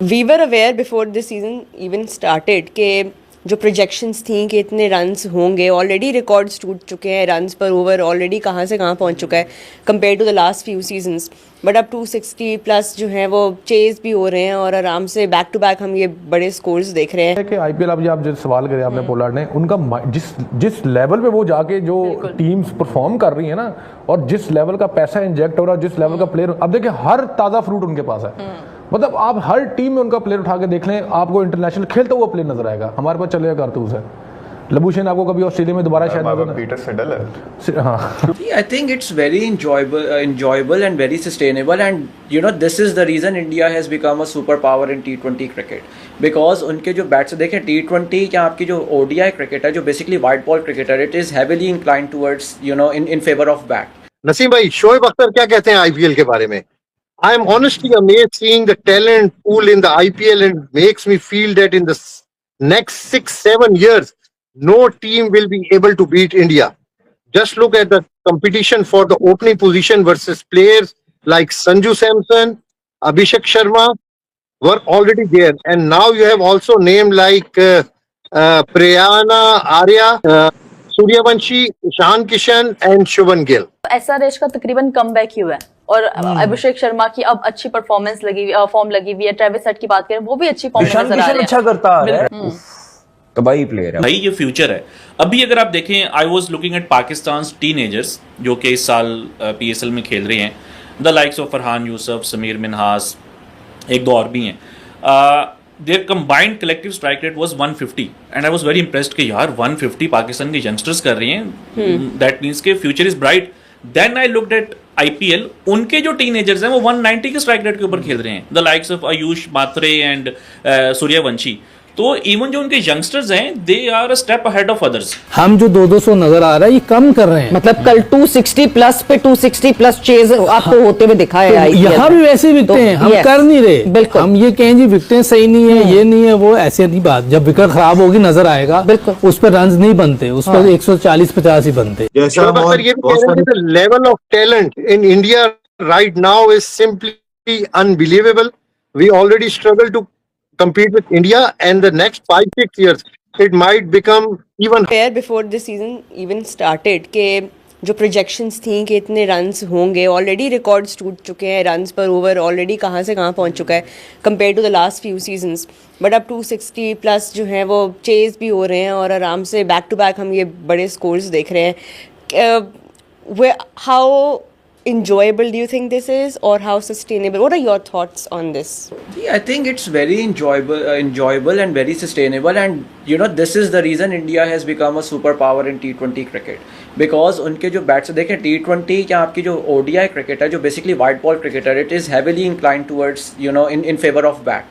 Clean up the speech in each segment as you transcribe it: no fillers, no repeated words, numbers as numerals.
We were aware before this season even started के जो projections थी कि इतने रन्स होंगे, ऑलरेडी रिकॉर्ड्स टूट चुके हैं रन्स पर ओवर, ऑलरेडी कहाँ से कहाँ पहुँच चुका है compare to the last few seasons. But अब 260 प्लस जो है वो चेज भी हो रहे हैं और आराम से बैक टू बैक हम ये बड़े स्कोर्स देख रहे हैं कि आईपीएल अब आप जो सवाल करे आपने पोलार्ड ने, उनका जिस लेवल पे वो जाके जो टीम्स परफॉर्म कर रही है ना, और जिस लेवल का पैसा इंजेक्ट हो रहा है, जिस लेवल का प्लेयर, अब देखिए हर ताज़ा फ्रूट उनके पास है। मतलब आप हर टीम में उनका प्लेयर उठा के देख लें, आपको इंटरनेशनल खेलता हुआ प्लेयर नजर आएगा। हमारे पास चलेगा कारतूस है। लबूशेन आपको कभी ऑस्ट्रेलिया में दोबारा शायद पीटर सिडल है। हाँ, I think it's very enjoyable and very sustainable, and you know this is the reason India has become a superpower in T20 cricket, because उनके जो बैट्स देखें T20 या आपकी जो ODI क्रिकेट है, जो बेसिकली वाइट बॉल क्रिकेट है, it is heavily inclined towards you know in favor of bat. Naseem भाई, शोएब अख्तर क्या कहते हैं आईपीएल के बारे में? I am honestly amazed seeing the talent pool in the IPL, and makes me feel that in the next 6-7 years, no team will be able to beat India. Just look at the competition for the opening position versus players like Sanju Samson, Abhishek Sharma were already there, and now you have also named like Priyana Arya, Suryavanshi, Ishan Kishan and Shubman Gill. SRH का तकरीबन comeback ही हुआ है, और अभिषेक शर्मा की अब अच्छी performance form लगी हुई है। ट्रेविस हेड की बात करें, वो भी अच्छी फॉर्म नजर आ रही है, अच्छा करता है, तबाही प्लेयर है भाई, ये फ्यूचर है। अभी अगर आप देखें, I was looking at Pakistan teenagers जो कि इस साल PSL में खेल रहे हैं, the likes of Farhan Yousuf, Sameer Minhas, एक दो और भी हैं। Their combined collective strike rate was 150 and I was very impressed कि यार 150 पाकिस्तान के यंगस्टर्स कर रहे हैं, दैट मीन्स के future is bright. Then I looked at IPL, उनके जो टीनेजर्स हैं वो 190 के स्ट्राइक रेट के ऊपर खेल रहे हैं, the likes of Ayush Mhatre and Suryavanshi. तो इवन जो उनके यंगस्टर्स हैं, they are a step ahead of others. हम जो 200 नजर आ रहा है, ये कम कर रहे हैं। मतलब कल 260 प्लस पे 260 प्लस चेज आपको होते हुए दिखाया है। तो यहाँ भी वैसे विकटे हैं, हम कर नहीं रहे। बिल्कुल, हम ये कहें जी विकटें सही नहीं है, ये नहीं है, वो ऐसे नहीं बात। जब विकेट खराब होगी नजर आएगा, बिल्कुल उस पर रन नहीं बनते, उस पर 140-50 ही बनते। Level of talent in India right now is simply unbelievable. We already struggle to compete with India, and the next 5-6 years it might become even fair before this season even started के जो projections थी कि इतने runs होंगे, already records टूट चुके हैं runs पर ओवर, ऑलरेडी कहाँ से कहाँ पहुँच चुका है compare to the last few seasons. But अब 260 प्लस जो है वो चेज भी हो रहे हैं और आराम से बैक टू बैक हम ये बड़े स्कोर्स देख रहे हैं। How enjoyable do you think this is, or how sustainable? What are your thoughts on this? I think it's very enjoyable and very sustainable, and you know this is the reason India has become a superpower in T20 cricket, because उनके जो bats देखें T20 या आपकी जो ODI cricket है, जो basically white ball cricket है, it is heavily inclined towards you know in favor of bat.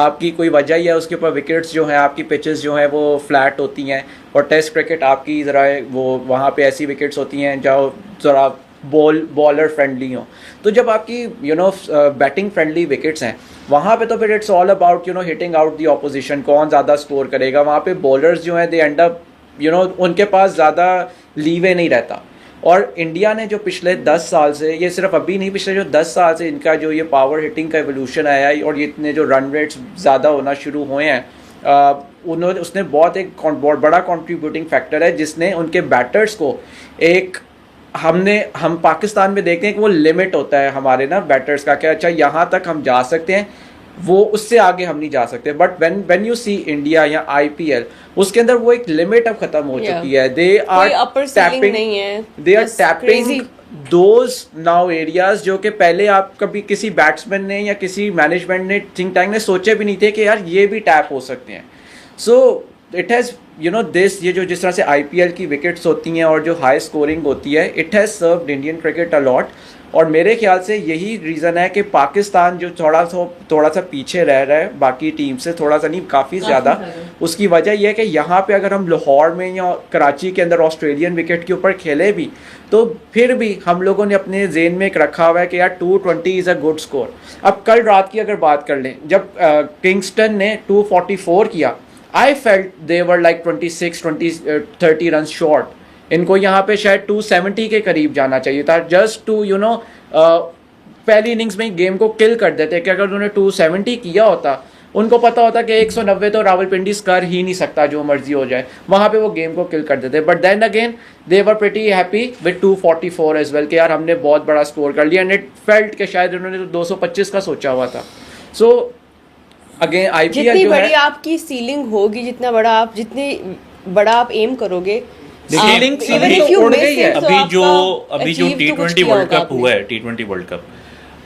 आपकी कोई वजह ही है, उसके ऊपर विकेट्स जो हैं, आपकी पिचेस जो हैं वो फ्लैट होती हैं, और टेस्ट क्रिकेट आपकी ज़रा वो वहाँ पे ऐसी विकेट्स होती हैं जो ज़रा बॉलर फ्रेंडली हो। तो जब आपकी you know batting friendly wickets हैं, वहाँ पे तो फिर it's all about you know hitting out the opposition, कौन ज़्यादा स्कोर करेगा। वहाँ पे बॉलर्स जो हैं they end up you know उनके पास ज़्यादा लीवे नहीं रहता। और इंडिया ने जो पिछले 10 साल से, ये सिर्फ अभी नहीं, पिछले जो 10 साल से इनका जो ये पावर हिटिंग का एवोल्यूशन आया है और ये इतने जो रन रेट्स ज़्यादा होना शुरू हुए हैं, उसने बहुत बड़ा कॉन्ट्रीब्यूटिंग फैक्टर है, जिसने उनके बैटर्स को एक हम पाकिस्तान में देखते हैं कि वो लिमिट होता है हमारे ना बैटर्स का, कि अच्छा यहाँ तक हम जा सकते हैं, वो उससे आगे हम नहीं जा सकते। But when you see India या IPL, उसके अंदर वो एक लिमिट अब खत्म हो चुकी है। They are tapping those now areas जो कि पहले आप कभी किसी बैट्समैन ने या किसी मैनेजमेंट ने थिंक टैंक ने सोचे भी नहीं थे कि यार ये भी टैप हो सकते हैं। So it has you know this, ये जो जिस तरह से IPL की विकेट्स होती हैं और जो हाई स्कोरिंग होती है, it has served Indian cricket a lot. और मेरे ख्याल से यही रीज़न है कि पाकिस्तान जो थोड़ा सा पीछे रह रहा है बाकी टीम से, थोड़ा सा नहीं काफ़ी ज़्यादा। उसकी वजह यह है कि यहाँ पे अगर हम लाहौर में या कराची के अंदर ऑस्ट्रेलियन विकेट के ऊपर खेले भी, तो फिर भी हम लोगों ने अपने जेन में एक रखा हुआ है कि यार 220 इज़ अ गुड स्कोर। अब कल रात की अगर बात कर लें, जब किंगस्टन ने 244 किया, I felt they were like 26-30 run short. इनको यहाँ पे शायद 270 के करीब जाना चाहिए था, जस्ट टू यू नो पहली इनिंग्स में ही गेम को किल कर देते कि अगर उन्होंने 270 किया होता, उनको पता होता कि 190 तो रावलपिंडी कर ही नहीं सकता, जो मर्जी हो जाए, वहां पे वो गेम को किल कर देते। But then again they were pretty happy with 244 as well कि यार हमने बहुत बड़ा स्कोर कर लिया, एंड इट फेल्ट कि शायद उन्होंने तो 225 का सोचा हुआ था। सो अगेन आईपीएल जितनी जो बड़ी है, आपकी सीलिंग होगी, जितने बड़ा आप एम करोगे, ceiling even ceiling if you तो उड़ miss गई है। it, तो अभी जो आपका अभी जो achieve तो कुछ T20 किया वर्ल्ड होगा कप हुआ है, T20 वर्ल्ड कप,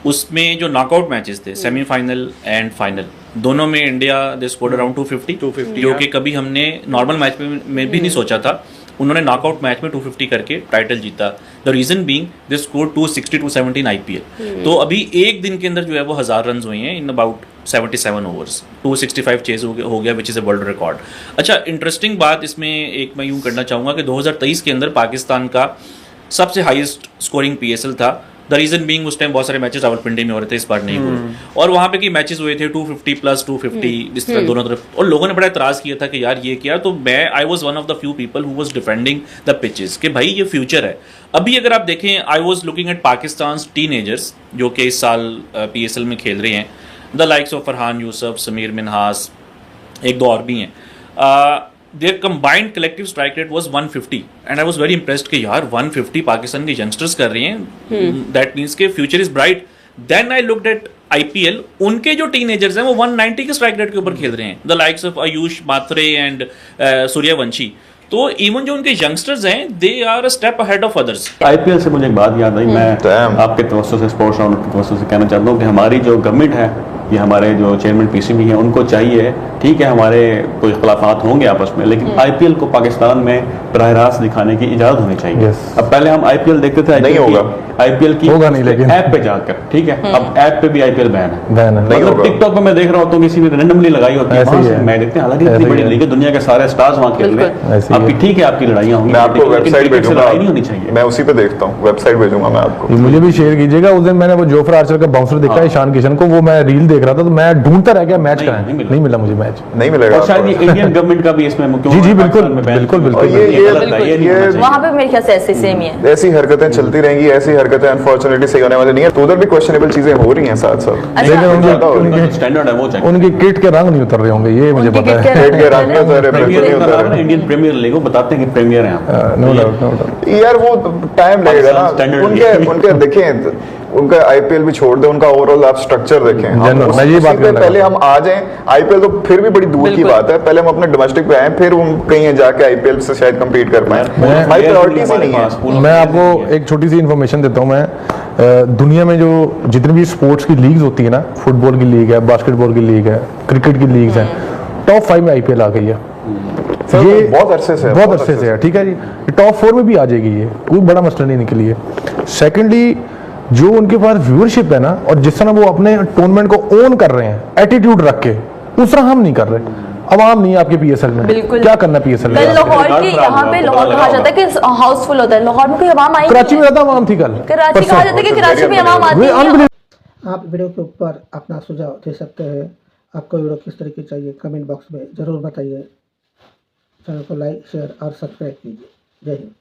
उसमें जो नॉकआउट मैचेस थे, सेमीफाइनल एंड फाइनल, दोनों में इंडिया दे स्कोर्ड अराउंड 250 जो कि कभी हमने नॉर्मल मैच में भी नहीं सोचा था। उन्होंने नॉकआउट मैच में 250 करके टाइटल जीता। The reason being they score 260 270 in IPL. तो अभी एक दिन के अंदर जो है वो 1000 रन हुए हैं इन अबाउट 77 ओवर्स, 265 चेज हो गया which is a world record. अच्छा, इंटरेस्टिंग बात इसमें एक मैं यूँ करना चाहूँगा कि 2023 के अंदर पाकिस्तान का सबसे हाईएस्ट स्कोरिंग पीएसएल था। द रीजन बीइंग उस टाइम बहुत सारे मैचेस रावलपिंडी में हो रहे थे, इस बार नहीं हुए, और वहाँ पे की मैचेस हुए थे 250 प्लस 250 इस तरह दोनों तरफ, और लोगों ने बड़ा एतराज़ किया था कि यार ये क्या। तो मैं I was one of the few people who was defending the pitches कि भाई ये फ्यूचर है। अभी अगर आप देखें, I was looking at Pakistan teenagers जो कि इस साल पीएसएल में खेल रहे हैं, the likes of Farhan Yousuf, Sameer Minhas, एक दो और भी हैं। Their combined collective strike rate was 150 and I was very impressed कि यार 150 पाकिस्तान के यंगस्टर्स कर रहे हैं, दैट मींस के future is bright. Then I looked at IPL, उनके जो टीनेजर्स हैं वो 190 के स्ट्राइक रेट के ऊपर खेल रहे हैं, the likes of Ayush Mhatre and Suryavanshi. तो इवन जो उनके यंगस्टर्स हैं they are a step ahead of others. IPL से मुझे एक बात याद आई, मैं आपके तवज्जो से, स्पोर्ट्स राउंड के तवज्जो से कहना चाहता हूँ कि हमारी जो गवर्नमेंट है, ये हमारे जो चेयरमैन पीसीबी हैं, उनको चाहिए, ठीक है हमारे कोई इख्तलाफात होंगे आपस में, लेकिन आईपीएल को पाकिस्तान में बराह रास्त दिखाने की इजाजत होनी चाहिए। अब पहले हम आईपीएल देखते थे, नहीं होगा, आईपीएल की होगा नहीं, लेकिन ऐप पे जाकर, ठीक है, अब ऐप पे भी आईपीएल बैन है, नहीं मतलब टिकटॉक पे मैं देख रहा हूँ तो किसी ने रैंडमली लगाई होती है, वहां से मैं देखते हैं, हालांकि इतनी बड़ी लीग है, दुनिया के सारे स्टार्स वहां खेल रहे हैं, आपकी ठीक है आपकी लड़ाइयाँ होंगी, मैं आपको वेबसाइट भेजूंगा, लड़ाई नहीं होनी चाहिए, मैं उसी पे देखता हूँ, वेबसाइट भेजूंगा मैं आपको, मुझे भी शेयर कीजिएगा। उस दिन मैंने वो जोफ्रा आर्चर का बाउंसर देखा, ईशान किशन को, वो मैं रील देख रहा था, तो मैं ढूंढता रह गया मैच का, नहीं मिला मुझे मैच, नहीं मिलेगा। और शायद ये इंडियन गवर्नमेंट का भी इसमें जी जी बिल्कुल बिल्कुल बिल्कुल, वहाँ पे मेरे ख्याल से ऐसे सेम ही है। ऐसी हरकतें चलती रहेंगी, ऐसी हरकतें अनफॉर्चुनेटली सही होने वाली नहीं है, तो उधर भी क्वेश्चनेबल चीजें हो रही हैं साथ साथ, लेकिन स्टैंडर्ड है वो चाहिए। उनकी किट के रंग नहीं उतर रहे होंगे, ये मुझे पता है। पेट के रंग में उतर रहे, इंडियन प्रीमियर लीग वो बताते हैं कि प्रीमियर है नो डाउट नो डाउट। यार वो टाइम लगेगा ना, उनके देखें, उनका आईपीएल भी छोड़ दे, उनका ओवरऑल आप स्ट्रक्चर देखें, मैं ये बात कर पहले हम आ जाएं, आईपीएल तो फिर भी बड़ी दूर की बात है, पहले हम अपने डोमेस्टिक पे आए, फिर हम कहीं जाके आईपीएल से शायद compete कर पाए, हमारी प्रायोरिटीज ही नहीं है। मैं आपको एक छोटी सी इन्फॉर्मेशन देता हूँ। मैं दुनिया में जो जितनी भी स्पोर्ट्स की लीग्स होती है ना, फुटबॉल की लीग है, बास्केटबॉल की लीग है, क्रिकेट की लीग्स हैं, टॉप 5 में आईपीएल आ गई है। ये बहुत अरसे से है, ठीक है जी, टॉप 4 में भी आ जाएगी, ये कोई बड़ा मसला नहीं निकली है। सेकेंडली, जो उनके पास व्यूअरशिप है ना, और जिस तरह वो अपने टूर्नामेंट को ओन कर रहे हैं एटीट्यूड रख के, उस तरह हम नहीं कर रहे। अवाम नहीं है आपके पीएसएल में, क्या करना पीएसएल में? लाहौर के यहाँ पे लाहौर कहा जाता है कि हाउसफुल होता है, लाहौर में कोई अवाम आई, कराची में ज्यादा अवाम थी कल, कराची कहा जाता है कि कराची में अवाम आती है। आप वीडियो के ऊपर अपना सुझाव दे सकते हैं, आपको वीडियो किस तरह की चाहिए कमेंट बॉक्स में ज़रूर बताइए। चैनल को लाइक शेयर और सब्सक्राइब कीजिए। जय हिंद।